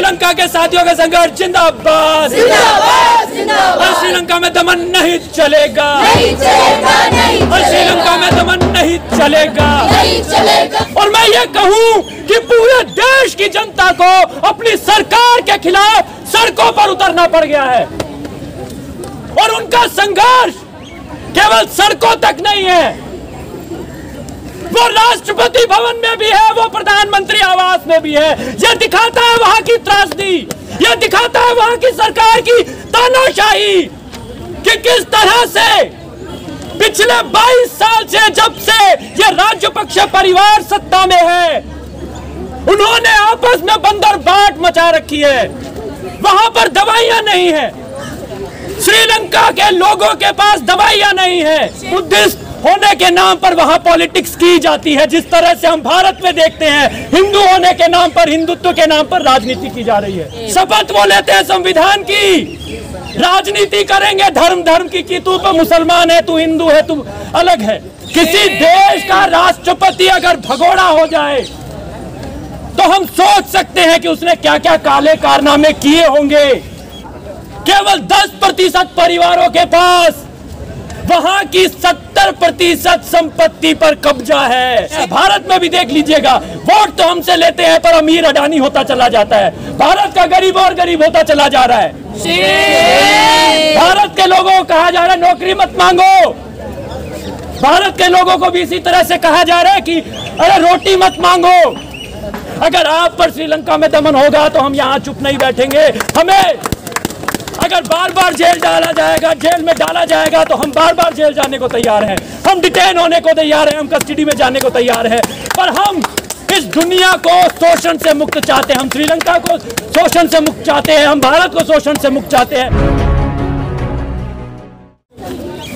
श्रीलंका के साथियों का संघर्ष जिंदाबाद जिंदाबाद जिंदाबाद। श्रीलंका में दमन नहीं चलेगा, नहीं चलेगा, नहीं चलेगा। श्रीलंका में दमन नहीं चलेगा, नहीं चलेगा। और मैं ये कहूं कि पूरे देश की जनता को अपनी सरकार के खिलाफ सड़कों पर उतरना पड़ गया है और उनका संघर्ष केवल सड़कों तक नहीं है, वो राष्ट्रपति भवन में भी है, वो प्रधानमंत्री आवास में भी है। यह दिखाता है वहां की त्रासदी, यह दिखाता है वहां की सरकार की तानाशाही कि किस तरह से पिछले 22 साल से जब से यह राजपक्ष परिवार सत्ता में है, उन्होंने आपस में बंदर बाट मचा रखी है। वहां पर दवाइयां नहीं है, श्रीलंका के लोगों के पास दवाइयां नहीं है। बुद्धिस्ट होने के नाम पर वहां पॉलिटिक्स की जाती है, जिस तरह से हम भारत में देखते हैं हिंदू होने के नाम पर, हिंदुत्व के नाम पर राजनीति की जा रही है। शपथ वो लेते हैं संविधान की, राजनीति करेंगे धर्म धर्म की तू तो मुसलमान है, तू हिंदू है, तू अलग है। किसी देश का राष्ट्रपति अगर भगोड़ा हो जाए तो हम सोच सकते हैं कि उसने क्या क्या काले कारनामे किए होंगे। केवल 10% परिवारों के पास वहां की 70% संपत्ति पर कब्जा है। भारत में भी देख लीजिएगा, वोट तो हमसे लेते हैं पर अमीर अडानी होता चला जाता है, भारत का गरीब और गरीब होता चला जा रहा है। भारत के लोगों को कहा जा रहा है नौकरी मत मांगो, भारत के लोगों को भी इसी तरह से कहा जा रहा है कि अरे रोटी मत मांगो। अगर आप पर श्रीलंका में दमन होगा तो हम यहाँ चुप नहीं बैठेंगे। हमें अगर बार बार जेल डाला जाएगा, जेल में डाला जाएगा तो हम बार बार जेल जाने को तैयार हैं, हम डिटेन होने को तैयार हैं, हम कस्टडी में जाने को तैयार हैं, पर हम इस दुनिया को शोषण से मुक्त चाहते हैं, हम श्रीलंका को शोषण से मुक्त चाहते हैं, हम भारत को शोषण से मुक्त चाहते हैं।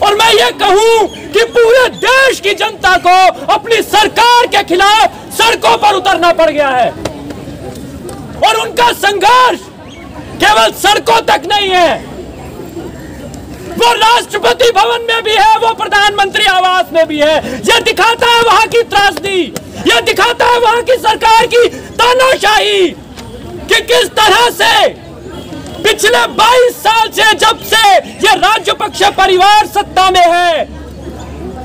और मैं ये कहूं कि पूरे देश की जनता को अपनी सरकार के खिलाफ सड़कों पर उतरना पड़ गया है और उनका संघर्ष केवल सड़कों तक नहीं है, वो राष्ट्रपति भवन में भी है, वो प्रधानमंत्री आवास में भी है। यह दिखाता है वहां की त्रासदी, यह दिखाता है वहां की सरकार की तानाशाही कि किस तरह से पिछले 22 साल से जब से यह राजपक्ष परिवार सत्ता में है,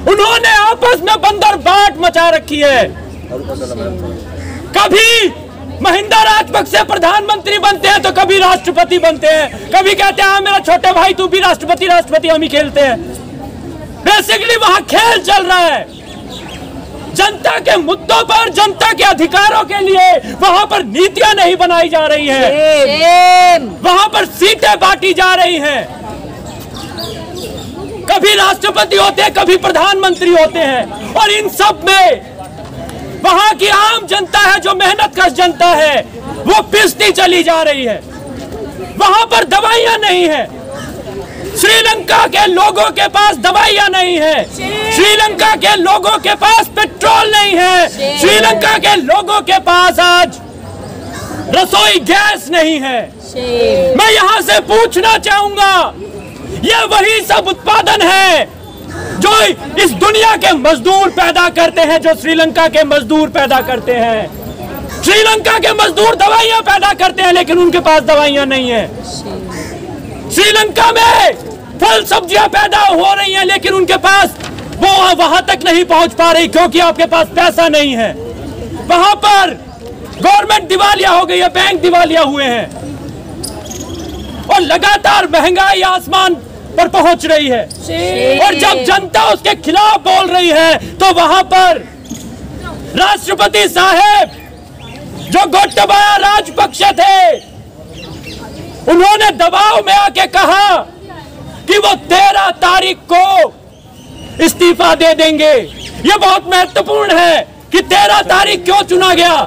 उन्होंने आपस में बंदर बाट मचा रखी है। कभी महिंदा राजपक्ष प्रधानमंत्री बनते हैं तो कभी राष्ट्रपति बनते हैं, कभी कहते हैं मेरा छोटे भाई तू भी राष्ट्रपति, राष्ट्रपति हम ही खेलते हैं। बेसिकली वहां खेल चल रहा है, जनता के मुद्दों पर, जनता के अधिकारों के लिए वहां पर नीतियां नहीं बनाई जा रही है, वहां पर सीटें बांटी जा रही हैं। कभी राष्ट्रपति होते हैं, कभी प्रधानमंत्री होते हैं, और इन सब में वहां की आम जनता है, जो मेहनतकश जनता है, वो पिसती चली जा रही है। वहां पर दवाइयां नहीं है, श्रीलंका के लोगों के पास दवाइयां नहीं है, श्रीलंका के लोगों के पास पेट्रोल नहीं है, श्रीलंका के लोगों के पास आज रसोई गैस नहीं है। मैं यहां से पूछना चाहूंगा, यह वही सब उत्पादन है जो इस दुनिया के मजदूर पैदा करते हैं, जो श्रीलंका के मजदूर पैदा करते हैं। श्रीलंका के मजदूर दवाइयां पैदा करते हैं लेकिन उनके पास दवाइयां नहीं है। श्रीलंका में फल सब्जियां पैदा हो रही हैं लेकिन उनके पास वो वहां तक नहीं पहुंच पा रही क्योंकि आपके पास पैसा नहीं है। वहां पर गवर्नमेंट दिवालिया हो गई है, बैंक दिवालिया हुए हैं और लगातार महंगाई आसमान पर पहुंच रही है। और जब जनता उसके खिलाफ बोल रही है तो वहां पर राष्ट्रपति साहब जो गोटाबाया राजपक्ष थे, उन्होंने दबाव में आके कहा कि वो 13 तारीख को इस्तीफा दे देंगे। ये बहुत महत्वपूर्ण है कि 13 तारीख क्यों चुना गया।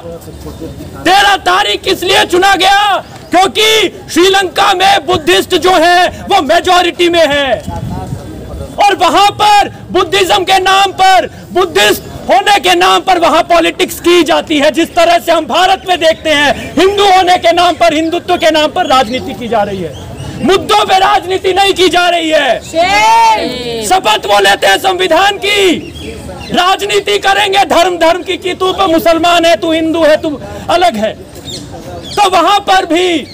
13 तारीख इसलिए चुना गया क्योंकि श्रीलंका में बुद्धिस्ट जो है वो मेजॉरिटी में है और वहां पर बुद्धिज्म के नाम पर, बुद्धिस्ट होने के नाम पर वहां पॉलिटिक्स की जाती है, जिस तरह से हम भारत में देखते हैं हिंदू होने के नाम पर, हिंदुत्व के नाम पर राजनीति की जा रही है। मुद्दों पे राजनीति नहीं की जा रही है। शपथ वो लेते हैं संविधान की, राजनीति करेंगे धर्म धर्म की तू तो मुसलमान है, तू हिंदू है, तू अलग है। तो वहां पर भी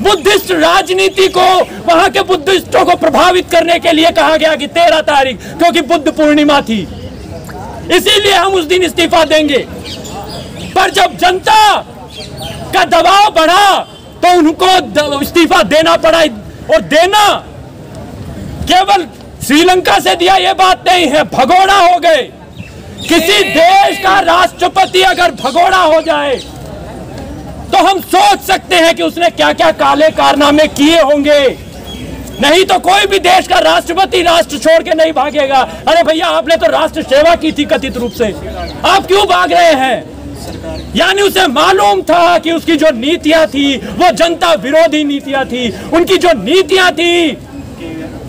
बुद्धिस्ट राजनीति को, वहां के बुद्धिस्टों को प्रभावित करने के लिए कहा गया कि 13 तारीख, क्योंकि बुद्ध पूर्णिमा थी, इसीलिए हम उस दिन इस्तीफा देंगे। पर जब जनता का दबाव बढ़ा तो उनको इस्तीफा देना पड़ा। और देना केवल श्रीलंका से दिया ये बात नहीं है, भगोड़ा हो गए। किसी देश का राष्ट्रपति अगर भगोड़ा हो जाए तो हम सोच सकते हैं कि उसने क्या क्या काले कारनामे किए होंगे। नहीं तो कोई भी देश का राष्ट्रपति राष्ट्र छोड़ के नहीं भागेगा। अरे भैया, आपने तो राष्ट्र सेवा की थी कथित रूप से, आप क्यों भाग रहे हैं? यानी उसे मालूम था कि उसकी जो नीतियां थी वो जनता विरोधी नीतियां थी, उनकी जो नीतियां थी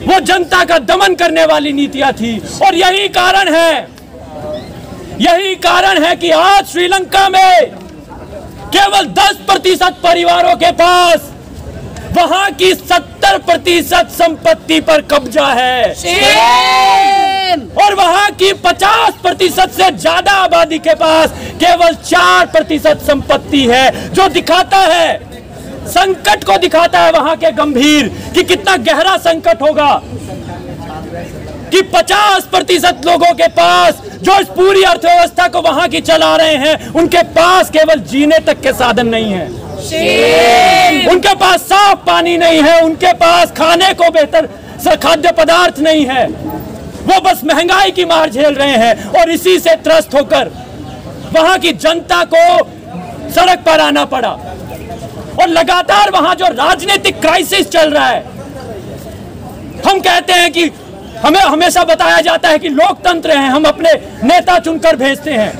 वो जनता का दमन करने वाली नीतियां थी। और यही कारण है कि आज श्रीलंका में केवल 10% परिवारों के पास वहां की 70% संपत्ति पर कब्जा है। और वहां की 50% से ज्यादा आबादी के पास केवल 4% संपत्ति है, जो दिखाता है, संकट को दिखाता है वहां के गंभीर, कि कितना गहरा संकट होगा कि 50% लोगों के पास, जो इस पूरी अर्थव्यवस्था को वहां की चला रहे हैं, उनके पास केवल जीने तक के साधन नहीं है, उनके पास साफ पानी नहीं है, उनके पास खाने को बेहतर खाद्य पदार्थ नहीं है, वो बस महंगाई की मार झेल रहे हैं। और इसी से त्रस्त होकर वहां की जनता को सड़क पर आना पड़ा। और लगातार वहां जो राजनीतिक क्राइसिस चल रहा है, हम कहते हैं कि हमें हमेशा बताया जाता है कि लोकतंत्र है, हम अपने नेता चुनकर भेजते हैं।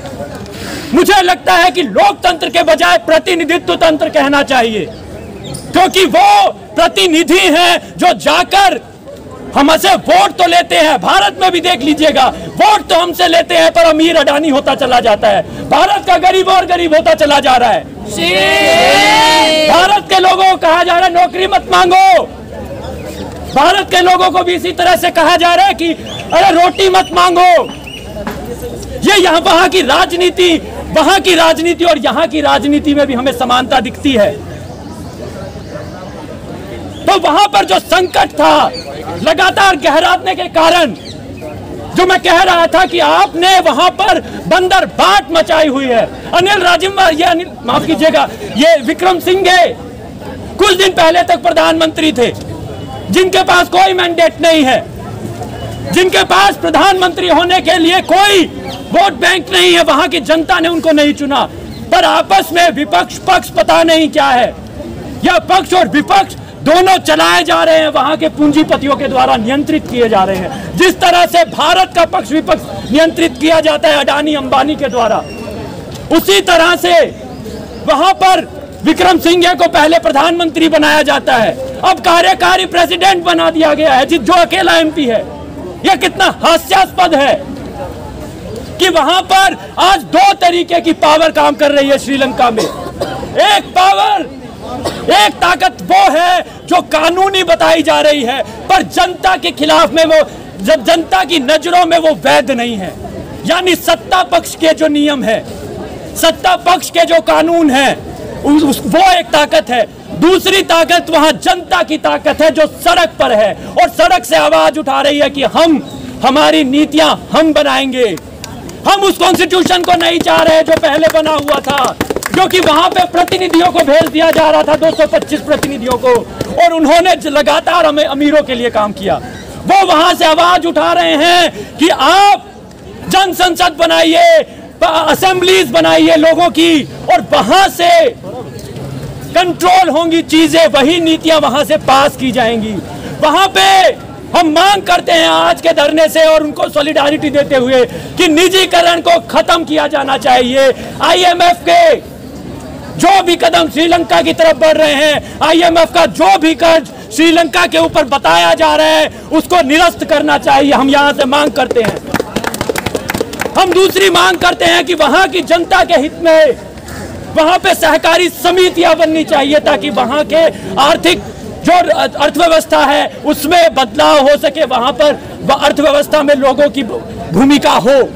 मुझे लगता है कि लोकतंत्र के बजाय प्रतिनिधित्व तंत्र कहना चाहिए, क्योंकि वो प्रतिनिधि हैं जो जाकर हमसे वोट तो लेते हैं। भारत में भी देख लीजिएगा, वोट तो हमसे लेते हैं, पर अमीर अडानी होता चला जाता है, भारत का गरीब और गरीब होता चला जा रहा है। भारत के लोगों को कहा जा रहा है नौकरी मत मांगो, भारत के लोगों को भी इसी तरह से कहा जा रहा है कि अरे रोटी मत मांगो। ये यहाँ वहां की राजनीति और यहाँ की राजनीति में भी हमें समानता दिखती है। तो वहां पर जो संकट था लगातार गहराने के कारण, जो मैं कह रहा था कि आपने वहां पर बंदर बाट मचाई हुई है। माफ कीजिएगा, ये विक्रम सिंघे कुछ दिन पहले तक प्रधानमंत्री थे, जिनके पास कोई मैंडेट नहीं है, जिनके पास प्रधानमंत्री होने के लिए कोई वोट बैंक नहीं है, वहां की जनता ने उनको नहीं चुना। पर आपस में विपक्ष पक्ष पता नहीं क्या है, यह पक्ष और विपक्ष दोनों चलाए जा रहे हैं, वहां के पूंजीपतियों के द्वारा नियंत्रित किए जा रहे हैं। जिस तरह से भारत का पक्ष विपक्ष नियंत्रित किया जाता है अडानी अंबानी के द्वारा, उसी तरह से वहां पर विक्रम सिंघे को पहले प्रधानमंत्री बनाया जाता है, अब कार्यकारी प्रेसिडेंट बना दिया गया है, जो अकेला एमपी है। यह कितना हास्यास्पद है कि वहां पर आज 2 तरीके की पावर काम कर रही है श्रीलंका में। एक ताकत वो है जो कानूनी बताई जा रही है, पर जनता के खिलाफ में वो, जब जनता की नजरों में वो वैध नहीं है। यानी सत्ता पक्ष के जो नियम है, सत्ता पक्ष के जो कानून है, वो एक ताकत है। दूसरी ताकत वहां जनता की ताकत है, जो सड़क पर है और सड़क से आवाज उठा रही है कि हमारी नीतियां हम बनाएंगे। हम उस कॉन्स्टिट्यूशन को नहीं चाह रहे जो पहले बना हुआ था, क्योंकि वहां पे प्रतिनिधियों को भेज दिया जा रहा था, 225 प्रतिनिधियों को, और उन्होंने लगातार हमें अमीरों के लिए काम किया। वो वहां से आवाज उठा रहे हैं कि आप जन संसद बनाइए, असेंबलीज बनाइए लोगों की, और वहां से कंट्रोल होंगी चीजें, वही नीतियां वहां से पास की जाएंगी। वहां पे हम मांग करते हैं आज के धरने से और उनको सॉलिडारिटी देते हुए कि निजीकरण को खत्म किया जाना चाहिए। आईएमएफ के जो भी कदम श्रीलंका की तरफ बढ़ रहे हैं, आईएमएफ का जो भी कर्ज श्रीलंका के ऊपर बताया जा रहा है, उसको निरस्त करना चाहिए। हम यहां से मांग करते हैं। हम दूसरी मांग करते हैं कि वहां की जनता के हित में वहां पे सहकारी समितियां बननी चाहिए, ताकि वहां के आर्थिक जो अर्थव्यवस्था है उसमें बदलाव हो सके, वहां पर अर्थव्यवस्था में लोगों की भूमिका हो,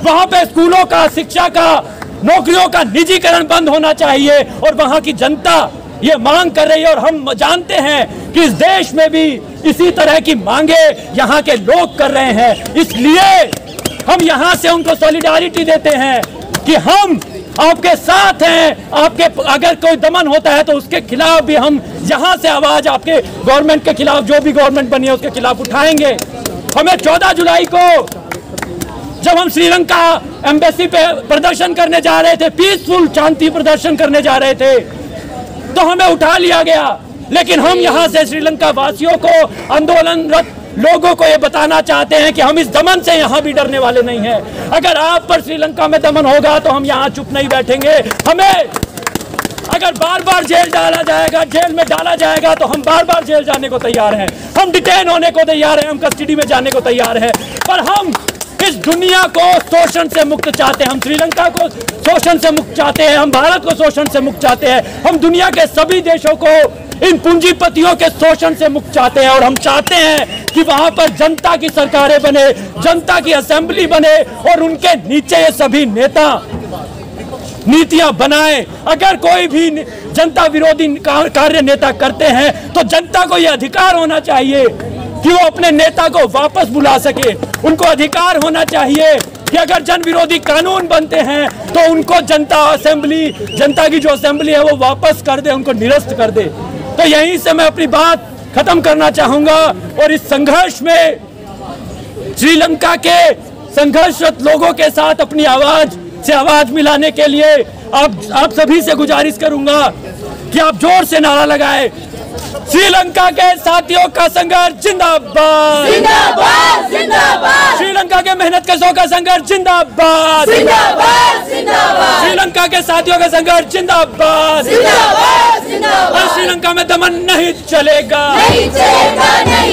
वहां पे स्कूलों का, शिक्षा का नौकरियों का निजीकरण बंद होना चाहिए और वहां की जनता ये मांग कर रही है और हम जानते हैं कि इस देश में भी इसी तरह की मांगे यहाँ के लोग कर रहे हैं। इसलिए हम यहाँ से उनको सॉलिडारिटी देते हैं कि हम आपके साथ हैं। आपके अगर कोई दमन होता है तो उसके खिलाफ भी हम यहाँ से आवाज आपके गवर्नमेंट के खिलाफ, जो भी गवर्नमेंट बनी है उसके खिलाफ उठाएंगे। हमें 14 जुलाई को जब हम श्रीलंका एम्बेसी पे प्रदर्शन करने जा रहे थे, पीसफुल शांति प्रदर्शन करने जा रहे थे, तो हमें उठा लिया गया। लेकिन हम यहाँ से श्रीलंका वासियों को, आंदोलनरत लोगों को ये बताना चाहते हैं कि हम इस दमन से यहाँ भी डरने वाले नहीं हैं। अगर आप पर श्रीलंका में दमन होगा तो हम यहाँ चुप नहीं बैठेंगे। हमें अगर बार बार जेल डाला जाएगा, जेल में डाला जाएगा, तो हम बार बार जेल जाने को तैयार हैं। हम डिटेन होने को तैयार हैं, हम कस्टडी में जाने को तैयार हैं। पर हम इस दुनिया को शोषण से मुक्त चाहते हैं। हम श्रीलंका को शोषण से मुक्त चाहते हैं, हम भारत को शोषण से मुक्त चाहते हैं, हम दुनिया के सभी देशों को इन पूंजीपतियों के शोषण से मुक्त चाहते हैं। और हम चाहते हैं कि वहां पर जनता की सरकारें बने, जनता की असेंबली बने और उनके नीचे ये सभी नेता नीतियां बनाए। अगर कोई भी जनता विरोधी कार्य नेता करते हैं तो जनता को यह अधिकार होना चाहिए कि वो अपने नेता को वापस बुला सके। उनको अधिकार होना चाहिए कि अगर जन विरोधी कानून बनते हैं तो उनको जनता असेंबली, जनता की जो असेंबली है वो वापस कर दे, उनको निरस्त कर दे। तो यहीं से मैं अपनी बात खत्म करना चाहूंगा और इस संघर्ष में श्रीलंका के संघर्षरत लोगों के साथ अपनी आवाज से आवाज मिलाने के लिए आप सभी से गुजारिश करूंगा कि आप जोर से नारा लगाए, श्रीलंका के साथियों का संघर्ष जिंदाबाद, जिंदाबाद, जिंदाबाद। श्रीलंका के मेहनतकशों का संघर्ष जिंदाबाद, जिंदाबाद, जिंदाबाद। श्रीलंका के साथियों का संघर्ष जिंदाबाद, जिंदाबाद, जिंदाबाद। श्रीलंका में दमन नहीं चलेगा, नहीं चलेगा, नहीं